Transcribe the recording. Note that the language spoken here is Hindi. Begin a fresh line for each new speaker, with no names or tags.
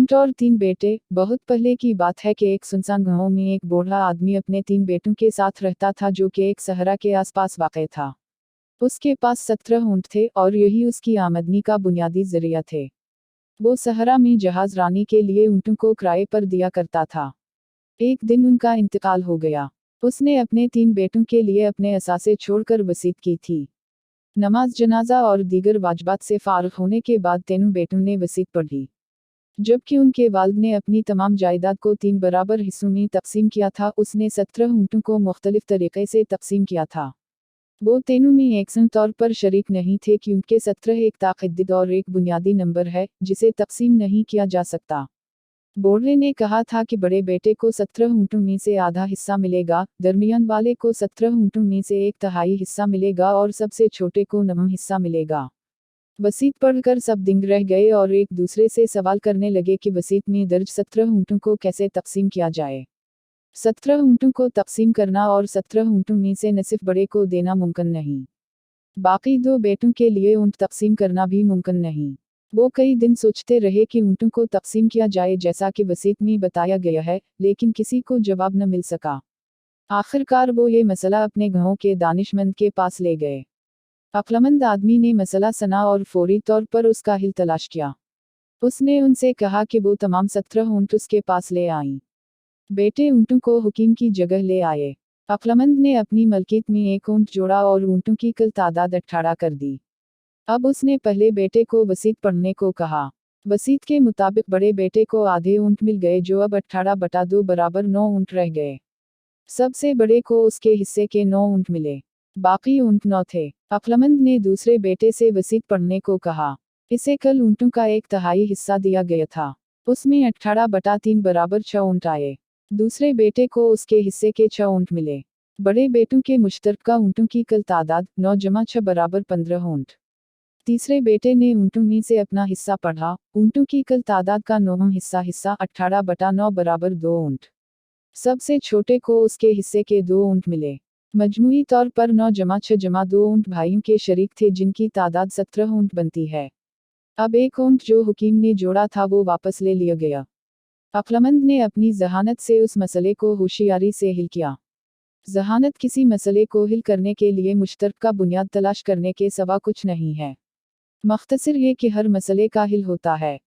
ऊंट और 3 बेटे। बहुत पहले की बात है कि एक सुनसान गांव में एक बूढ़ा आदमी अपने 3 बेटों के साथ रहता था, जो कि एक सहरा के आसपास वाक़ था। उसके पास 17 ऊंट थे और यही उसकी आमदनी का बुनियादी जरिया थे। वो सहरा में जहाज रानी के लिए ऊंटों को किराए पर दिया करता था। एक दिन उनका इंतकाल हो गया। उसने अपने 3 बेटों के लिए अपने असासे छोड़कर वसीयत की थी। नमाज जनाजा और दीगर वाजबात से फारग होने के बाद तीनों बेटों ने वसीयत पढ़ी। जबकि उनके वालिद ने अपनी तमाम जायदाद को 3 बराबर हिस्सों में तकसीम किया था, उसने 17 ऊंटों को मुख्तलिफ तरीक़े से तकसीम किया था। वो तीनों में एकसन तौर पर शरीक नहीं थे क्योंकि 17 एक ताक़िद और एक बुनियादी नंबर है जिसे तकसीम नहीं किया जा सकता। बूढ़े ने कहा था कि बड़े बेटे को 17 ऊंटों में से आधा हिस्सा मिलेगा, दरमियान वाले को 17 ऊंटों में से 1/3 हिस्सा मिलेगा और सबसे छोटे को 9वां हिस्सा मिलेगा। वसीयत पढ़कर सब दंग रह गए और एक दूसरे से सवाल करने लगे कि वसीयत में दर्ज 17 ऊंटों को कैसे तकसीम किया जाए। 17 ऊंटों को तकसीम करना और 17 ऊंटों में से नसिफ बड़े को देना मुमकिन नहीं। बाकी 2 बेटों के लिए ऊंट तकसीम करना भी मुमकिन नहीं। वो कई दिन सोचते रहे कि ऊंटों को तकसीम किया जाए जैसा कि वसीयत में बताया गया है, लेकिन किसी को जवाब न मिल सका। आखिरकार वो ये मसला अपने गांव के दानिशमंद के पास ले गए। अक्लमंद आदमी ने मसला सुना और फौरी तौर पर उसका हल तलाश किया। उसने उनसे कहा कि वो तमाम 17 ऊंट उसके पास ले आईं। बेटे ऊंटों को हुकीम की जगह ले आए। अक्लमंद ने अपनी मलकियत में एक ऊंट जोड़ा और ऊंटों की कुल तादाद 18 कर दी। अब उसने पहले बेटे को वसीयत पढ़ने को कहा। वसीयत के मुताबिक बड़े बेटे को आधे ऊंट मिल गए, जो अब 18/2 बराबर 9 ऊंट रह गए। सबसे बड़े को उसके हिस्से के 9 ऊंट मिले। बाकी ऊंट 9 थे। अक्लमंद ने दूसरे बेटे से वसीयत पढ़ने को कहा। इसे कल ऊंटों का 1/3 हिस्सा दिया गया था। उसमें 18/3 बराबर 6 ऊंट आए। दूसरे बेटे को उसके हिस्से के 6 ऊंट मिले। बड़े बेटों के मुश्तरका ऊंटों की कुल तादाद 9 + 6 बराबर 15 ऊंट। तीसरे बेटे ने ऊंटों में से अपना हिस्सा पढ़ा। ऊंटों की कुल तादाद का 9वां हिस्सा 18/9 बराबर 2 ऊंट। सबसे छोटे को उसके हिस्से के 2 ऊंट मिले। मजमूई तौर पर 9 + 6 + 2 ऊंट भाइयों के शरीक थे, जिनकी तादाद 17 ऊंट बनती है। अब एक ऊंट जो हुकीम ने जोड़ा था वो वापस ले लिया गया। अक्लमंद ने अपनी जहानत से उस मसले को होशियारी से हल किया। जहानत किसी मसले को हल करने के लिए मुश्तरका बुनियाद तलाश करने के सिवा कुछ नहीं है। मख्तसर ये कि हर मसले का हल होता है।